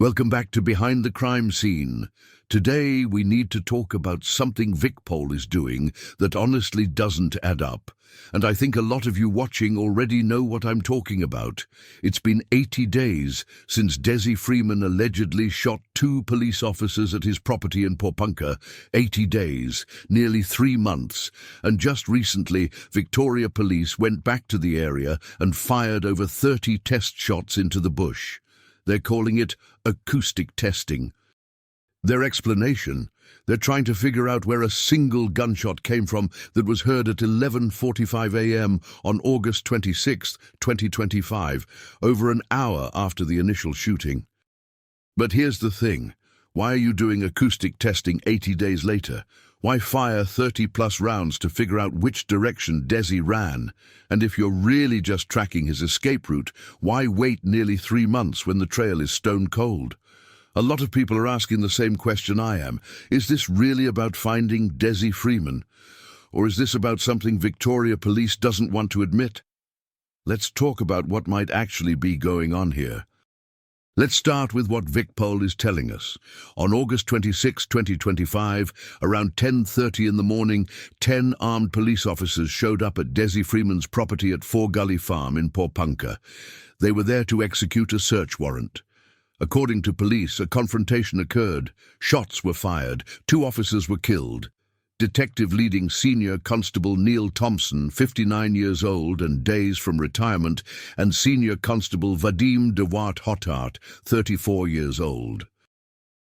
Welcome back to Behind the Crime Scene. Today we need to talk about something VicPol is doing that honestly doesn't add up. And I think a lot of you watching already know what I'm talking about. It's been 80 days since Dezi Freeman allegedly shot 2 police officers at his property in Porepunkah. 80 days, nearly 3 months. And just recently, Victoria Police went back to the area and fired over 30 test shots into the bush. They're calling it acoustic testing. Their explanation: they're trying to figure out where a single gunshot came from that was heard at 11:45 a.m. on August 26, 2025, over an hour after the initial shooting. But here's the thing. Why are you doing acoustic testing 80 days later? Why fire 30-plus rounds to figure out which direction Dezi ran? And if you're really just tracking his escape route, why wait nearly 3 months when the trail is stone cold? A lot of people are asking the same question I am. Is this really about finding Dezi Freeman? Or is this about something Victoria Police doesn't want to admit? Let's talk about what might actually be going on here. Let's start with what VicPol is telling us. On August 26, 2025, around 10:30 in the morning, 10 armed police officers showed up at Dezi Freeman's property at Gully farm in Porepunkah. They were there to execute a search warrant. According to police, a confrontation occurred. Shots were fired. 2 officers were killed. Detective leading Senior Constable Neil Thompson, 59 years old and days from retirement, and Senior Constable Vadim Dewart-Hotart, 34 years old.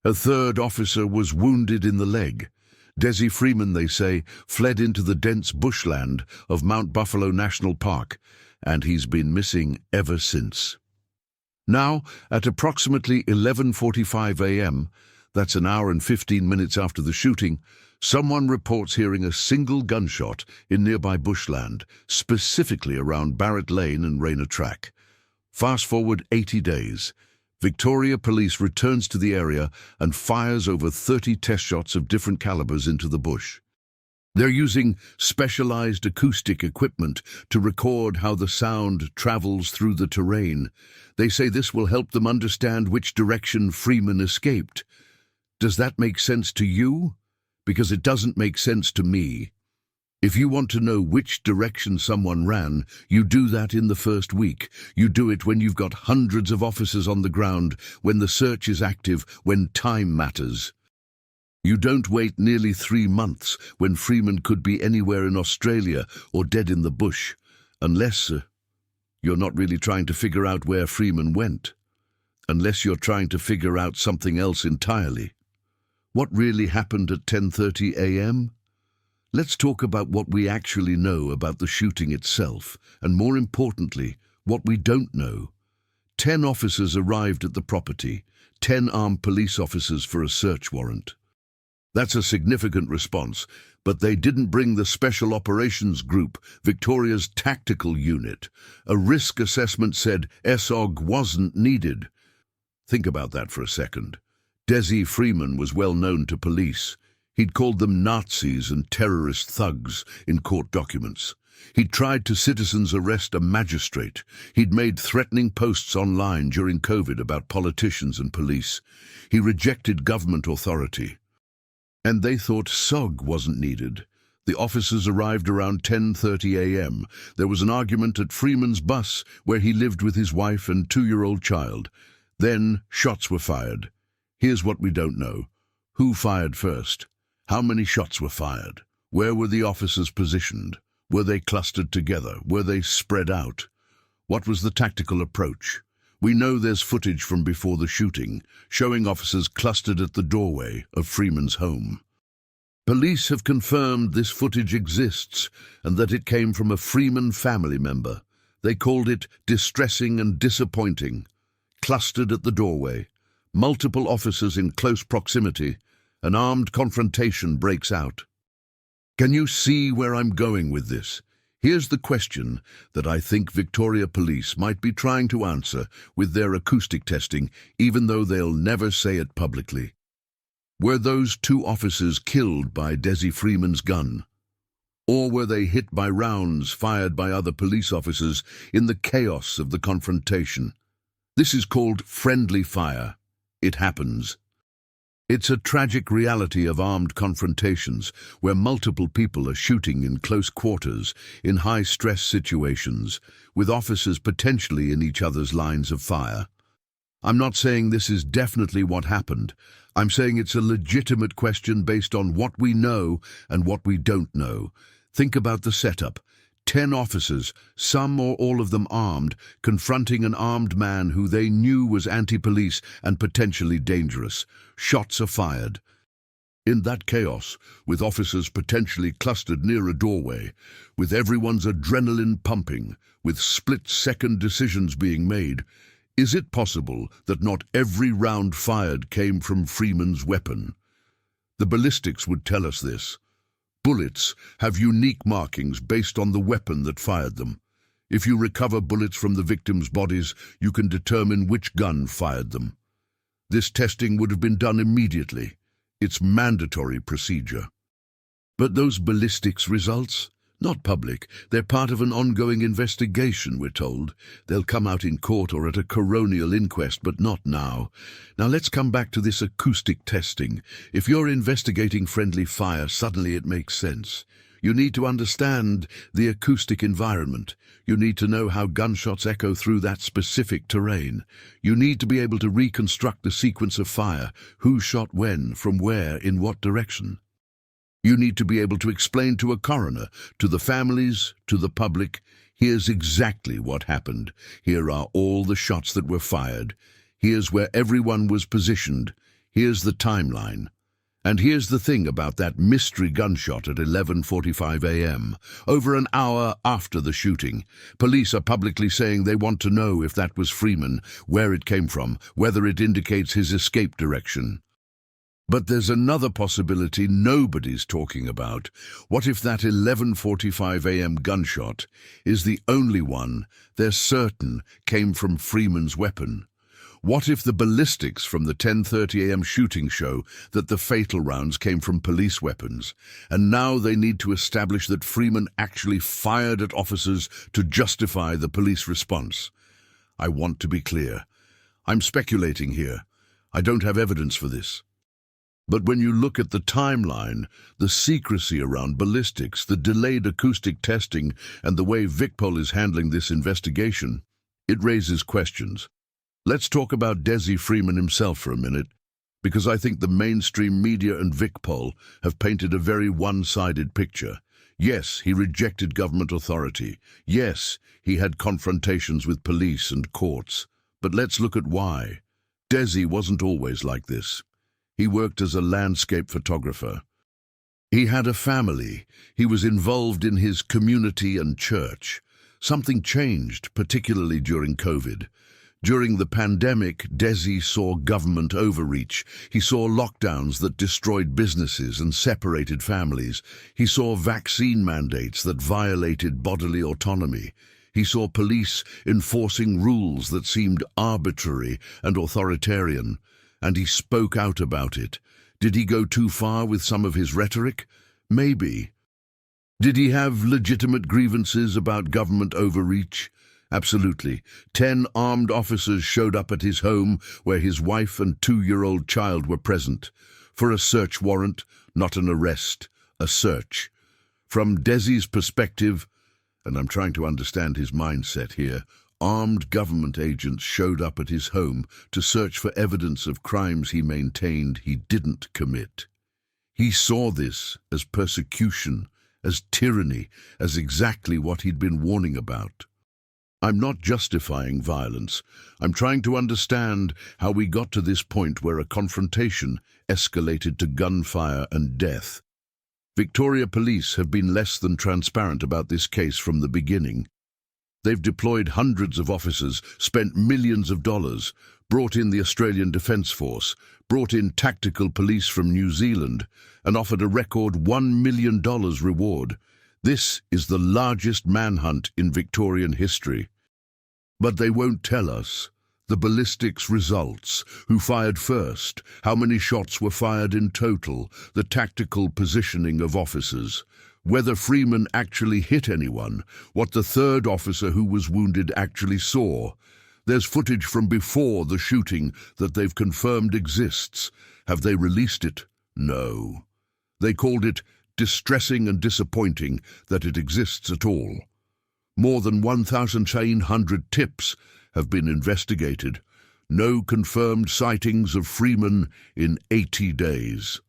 A 3rd officer was wounded in the leg. Dezi Freeman, they say, fled into the dense bushland of Mount Buffalo National Park, and he's been missing ever since. Now, at approximately 11:45 a.m., that's an hour and 15 minutes after the shooting, someone reports hearing a single gunshot in nearby bushland, specifically around Barrett Lane and Rayner Track. Fast forward 80 days. Victoria Police returns to the area and fires over 30 test shots of different calibers into the bush. They're using specialized acoustic equipment to record how the sound travels through the terrain. They say this will help them understand which direction Freeman escaped. Does that make sense to you? Because it doesn't make sense to me. If you want to know which direction someone ran, you do that in the first week. You do it when you've got hundreds of officers on the ground, when the search is active, when time matters. You don't wait nearly 3 months when Freeman could be anywhere in Australia or dead in the bush, unless you're not really trying to figure out where Freeman went. Unless you're trying to figure out something else entirely. What really happened at 10:30 a.m.? Let's talk about what we actually know about the shooting itself, and more importantly, what we don't know. 10 officers arrived at the property, 10 armed police officers for a search warrant. That's a significant response, but they didn't bring the Special Operations Group, Victoria's tactical unit. A risk assessment said SOG wasn't needed. Think about that for a second. Dezi Freeman was well known to police. He'd called them Nazis and terrorist thugs in court documents. He'd tried to citizens arrest a magistrate. He'd made threatening posts online during COVID about politicians and police. He rejected government authority. And they thought SOG wasn't needed. The officers arrived around 10:30 a.m. There was an argument at Freeman's bus where he lived with his wife and 2-year-old child. Then shots were fired. Here's what we don't know. Who fired first? How many shots were fired? Where were the officers positioned? Were they clustered together? Were they spread out? What was the tactical approach? We know there's footage from before the shooting, showing officers clustered at the doorway of Freeman's home. Police have confirmed this footage exists and that it came from a Freeman family member. They called it distressing and disappointing. Clustered at the doorway, multiple officers in close proximity, an armed confrontation breaks out. Can you see where I'm going with this? Here's the question that I think Victoria Police might be trying to answer with their acoustic testing, even though they'll never say it publicly. Were those 2 officers killed by Dezi Freeman's gun? Or were they hit by rounds fired by other police officers in the chaos of the confrontation? This is called friendly fire. it happens. It's a tragic reality of armed confrontations where multiple people are shooting in close quarters, in high-stress situations, with officers potentially in each other's lines of fire. I'm not saying this is definitely what happened. I'm saying it's a legitimate question based on what we know and what we don't know. Think about the setup. 10 officers, some or all of them armed, confronting an armed man who they knew was anti-police and potentially dangerous. Shots are fired. In that chaos, with officers potentially clustered near a doorway, with everyone's adrenaline pumping, with split-second decisions being made, is it possible that not every round fired came from Freeman's weapon? The ballistics would tell us this. Bullets have unique markings based on the weapon that fired them. If you recover bullets from the victims' bodies, you can determine which gun fired them. This testing would have been done immediately. It's mandatory procedure. But those ballistics results? Not public. They're part of an ongoing investigation, we're told. They'll come out in court or at a coronial inquest, but not now. Now let's come back to this acoustic testing. If you're investigating friendly fire, suddenly it makes sense. You need to understand the acoustic environment. You need to know how gunshots echo through that specific terrain. You need to be able to reconstruct the sequence of fire, who shot when, from where, in what direction. You need to be able to explain to a coroner, to the families, to the public, here's exactly what happened. Here are all the shots that were fired. Here's where everyone was positioned. Here's the timeline. And here's the thing about that mystery gunshot at 11:45 a.m., over an hour after the shooting. Police are publicly saying they want to know if that was Freeman, where it came from, whether it indicates his escape direction. But there's another possibility nobody's talking about. What if that 11:45 a.m. gunshot is the only one they're certain came from Freeman's weapon? What if the ballistics from the 10:30 a.m. shooting show that the fatal rounds came from police weapons, and now they need to establish that Freeman actually fired at officers to justify the police response? I want to be clear. I'm speculating here. I don't have evidence for this. But when you look at the timeline, the secrecy around ballistics, the delayed acoustic testing, and the way VicPol is handling this investigation, it raises questions. Let's talk about Dezi Freeman himself for a minute, because I think the mainstream media and VicPol have painted a very one-sided picture. Yes, he rejected government authority. Yes, he had confrontations with police and courts. But let's look at why. Dezi wasn't always like this. He worked as a landscape photographer. He had a family. He was involved in his community and church. Something changed, particularly during COVID. During the pandemic, Dezi saw government overreach. He saw lockdowns that destroyed businesses and separated families. He saw vaccine mandates that violated bodily autonomy. He saw police enforcing rules that seemed arbitrary and authoritarian. And he spoke out about it. Did he go too far with some of his rhetoric? Maybe. Did he have legitimate grievances about government overreach? Absolutely. 10 armed officers showed up at his home where his wife and 2-year-old child were present. For a search warrant, not an arrest, a search. From Dezi's perspective, and I'm trying to understand his mindset here, armed government agents showed up at his home to search for evidence of crimes he maintained he didn't commit. He saw this as persecution, as tyranny, as exactly what he'd been warning about. I'm not justifying violence. I'm trying to understand how we got to this point where a confrontation escalated to gunfire and death. Victoria Police have been less than transparent about this case from the beginning. They've deployed hundreds of officers, spent millions of dollars, brought in the Australian Defence Force, brought in tactical police from New Zealand, and offered a record $1 million reward. This is the largest manhunt in Victorian history. But they won't tell us the ballistics results, who fired first, how many shots were fired in total, the tactical positioning of officers, whether Freeman actually hit anyone, what the third officer who was wounded actually saw. There's footage from before the shooting that they've confirmed exists. Have they released it? No. They called it distressing and disappointing that it exists at all. More than 1,900 tips have been investigated. No confirmed sightings of Freeman in 80 days.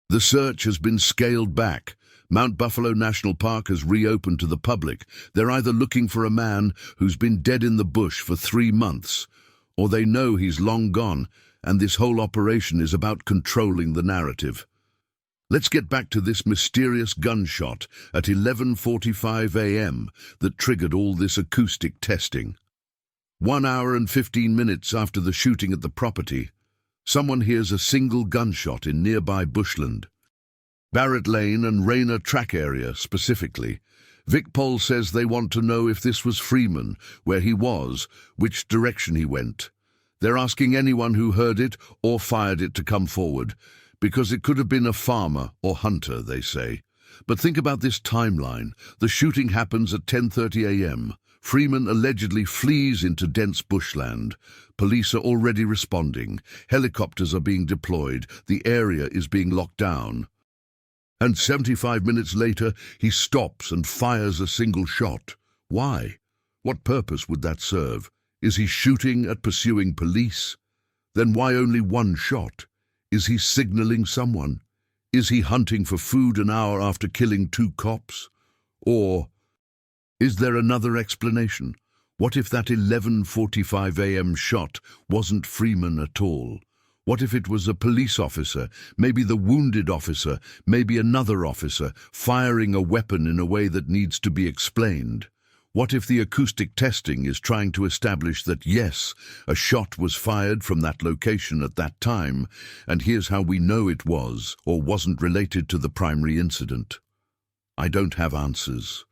The search has been scaled back. Mount Buffalo National Park has reopened to the public. They're either looking for a man who's been dead in the bush for 3 months, or they know he's long gone, and this whole operation is about controlling the narrative. Let's get back to this mysterious gunshot at 11:45 a.m. that triggered all this acoustic testing. 1 hour and 15 minutes after the shooting at the property, someone hears a single gunshot in nearby bushland. Barrett Lane and Rayner track area specifically. VicPol says they want to know if this was Freeman, where he was, which direction he went. They're asking anyone who heard it or fired it to come forward, because it could have been a farmer or hunter, they say. But think about this timeline. The shooting happens at 10:30 a.m. Freeman allegedly flees into dense bushland. Police are already responding. Helicopters are being deployed. The area is being locked down. And 75 minutes later, he stops and fires a single shot. Why? What purpose would that serve? Is he shooting at pursuing police? Then why only one shot? Is he signaling someone? Is he hunting for food an hour after killing 2 cops? Or is there another explanation? What if that 11:45 a.m. shot wasn't Freeman at all? What if it was a police officer, maybe the wounded officer, maybe another officer, firing a weapon in a way that needs to be explained? What if the acoustic testing is trying to establish that, yes, a shot was fired from that location at that time, and here's how we know it was or wasn't related to the primary incident? I don't have answers.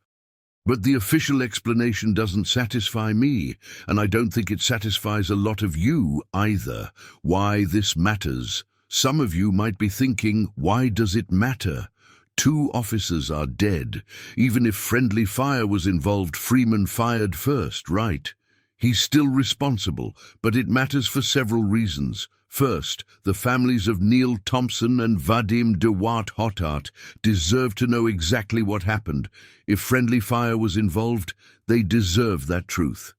But the official explanation doesn't satisfy me, and I don't think it satisfies a lot of you either. Why this matters? Some of you might be thinking, why does it matter? 2 officers are dead. Even if friendly fire was involved, Freeman fired first, right? He's still responsible, but it matters for several reasons. First, the families of Neil Thompson and Vadim DeWatt Hottart deserve to know exactly what happened. If friendly fire was involved, they deserve that truth.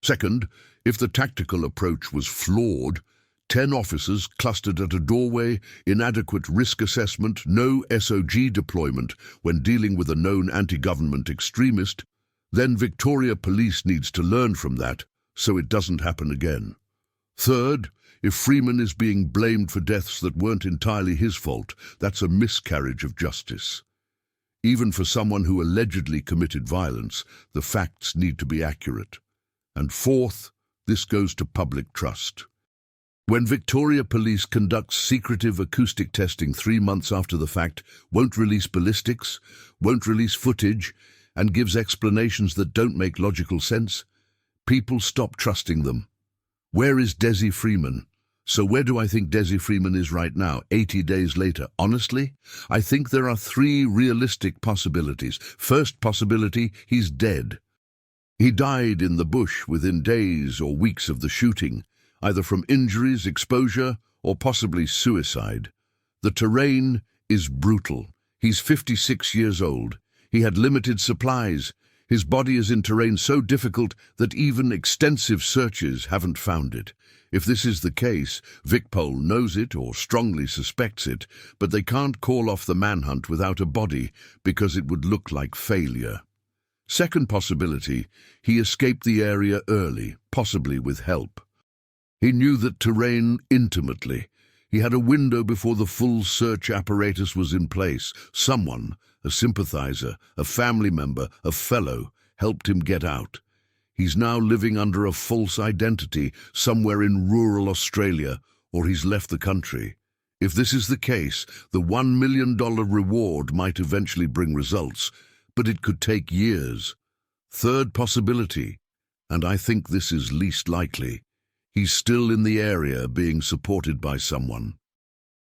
Second, if the tactical approach was flawed, 10 officers clustered at a doorway, inadequate risk assessment, no SOG deployment when dealing with a known anti-government extremist, then Victoria Police needs to learn from that so it doesn't happen again. Third, if Freeman is being blamed for deaths that weren't entirely his fault, that's a miscarriage of justice. Even for someone who allegedly committed violence, the facts need to be accurate. And fourth, this goes to public trust. When Victoria Police conducts secretive acoustic testing 3 months after the fact, won't release ballistics, won't release footage, and gives explanations that don't make logical sense, people stop trusting them. Where is Dezi Freeman? So where do I think Dezi Freeman is right now, 80 days later? Honestly, I think there are 3 realistic possibilities. First possibility, he's dead. He died in the bush within days or weeks of the shooting, either from injuries, exposure, or possibly suicide. The terrain is brutal. He's 56 years old. He had limited supplies. His body is in terrain so difficult that even extensive searches haven't found it. If this is the case, VicPol knows it or strongly suspects it, but they can't call off the manhunt without a body because it would look like failure. Second possibility, he escaped the area early, possibly with help. He knew that terrain intimately. He had a window before the full search apparatus was in place. Someone, a sympathizer, a family member, a fellow, helped him get out. He's now living under a false identity somewhere in rural Australia, or he's left the country. If this is the case, the $1 million reward might eventually bring results, but it could take years. Third possibility, and I think this is least likely, he's still in the area being supported by someone.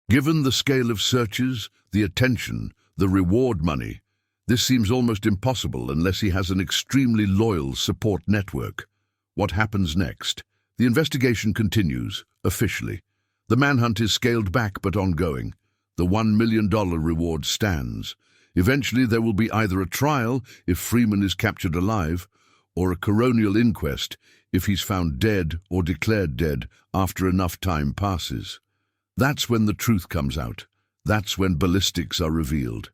Given the scale of searches, the attention, the reward money, this seems almost impossible unless he has an extremely loyal support network. What happens next? The investigation continues, officially. The manhunt is scaled back but ongoing. The $1 million reward stands. Eventually there will be either a trial, if Freeman is captured alive, or a coronial inquest, if he's found dead or declared dead after enough time passes. That's when the truth comes out. That's when ballistics are revealed.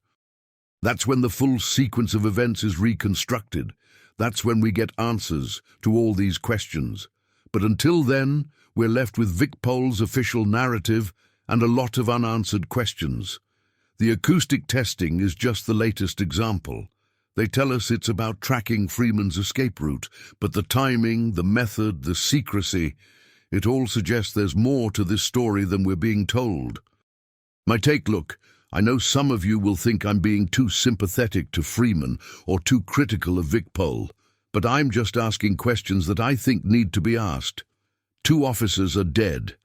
That's when the full sequence of events is reconstructed. That's when we get answers to all these questions. But until then, we're left with VicPol's official narrative and a lot of unanswered questions. The acoustic testing is just the latest example. They tell us it's about tracking Freeman's escape route, but the timing, the method, the secrecy, it all suggests there's more to this story than we're being told. My take, look, I know some of you will think I'm being too sympathetic to Freeman or too critical of VicPol, but I'm just asking questions that I think need to be asked. 2 officers are dead.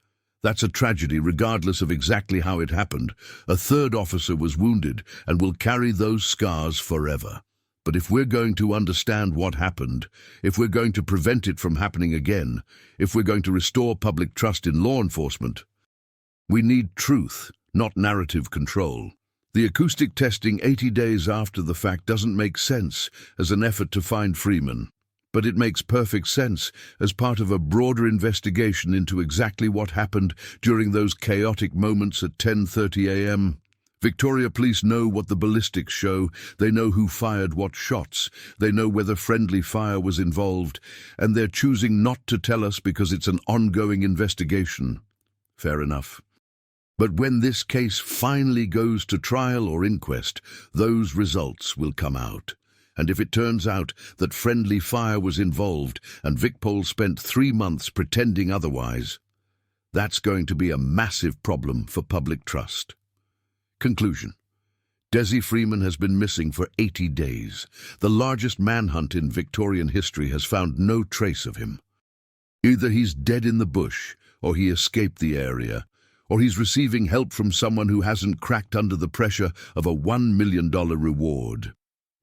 That's a tragedy regardless of exactly how it happened. A 3rd officer was wounded and will carry those scars forever. But if we're going to understand what happened, if we're going to prevent it from happening again, if we're going to restore public trust in law enforcement, we need truth, not narrative control. The acoustic testing 80 days after the fact doesn't make sense as an effort to find Freeman, but it makes perfect sense as part of a broader investigation into exactly what happened during those chaotic moments at 10:30 a.m. Victoria Police know what the ballistics show, they know who fired what shots, they know whether friendly fire was involved, and they're choosing not to tell us because it's an ongoing investigation. Fair enough. But when this case finally goes to trial or inquest, those results will come out. And if it turns out that friendly fire was involved and VicPol spent 3 months pretending otherwise, that's going to be a massive problem for public trust. Conclusion. Dezi Freeman has been missing for 80 days. The largest manhunt in Victorian history has found no trace of him. Either he's dead in the bush, or he escaped the area, or he's receiving help from someone who hasn't cracked under the pressure of a $1 million reward.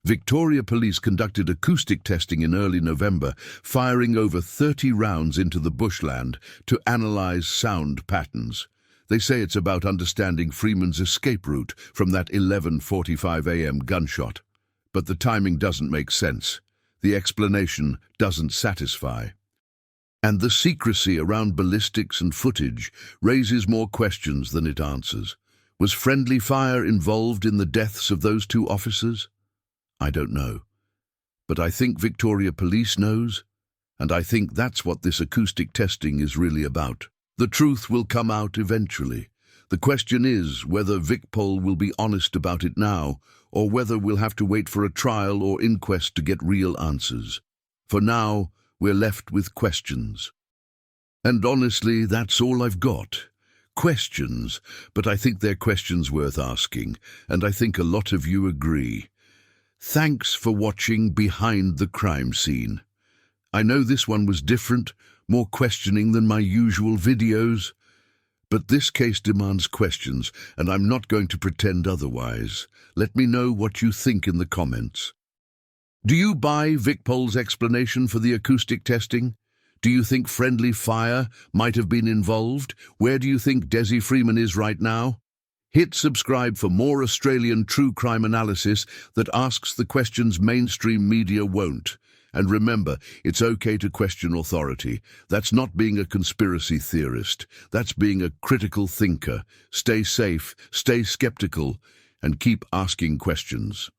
Victoria Police conducted acoustic testing in early November, firing over 30 rounds into the bushland to analyze sound patterns. They say it's about understanding Freeman's escape route from that 11:45 a.m. gunshot. But the timing doesn't make sense. The explanation doesn't satisfy. And the secrecy around ballistics and footage raises more questions than it answers. Was friendly fire involved in the deaths of those 2 officers? I don't know. But I think Victoria Police knows, and I think that's what this acoustic testing is really about. The truth will come out eventually. The question is whether VicPol will be honest about it now, or whether we'll have to wait for a trial or inquest to get real answers. For now, we're left with questions. And honestly, that's all I've got. Questions, but I think they're questions worth asking, and I think a lot of you agree. Thanks for watching Behind the Crime Scene. I know this one was different, more questioning than my usual videos, but this case demands questions, and I'm not going to pretend otherwise. Let me know what you think in the comments. Do you buy VicPol's explanation for the acoustic testing? Do you think friendly fire might have been involved? Where do you think Dezi Freeman is right now? Hit subscribe for more Australian true crime analysis that asks the questions mainstream media won't. And remember, it's okay to question authority. That's not being a conspiracy theorist. That's being a critical thinker. Stay safe, stay skeptical, and keep asking questions.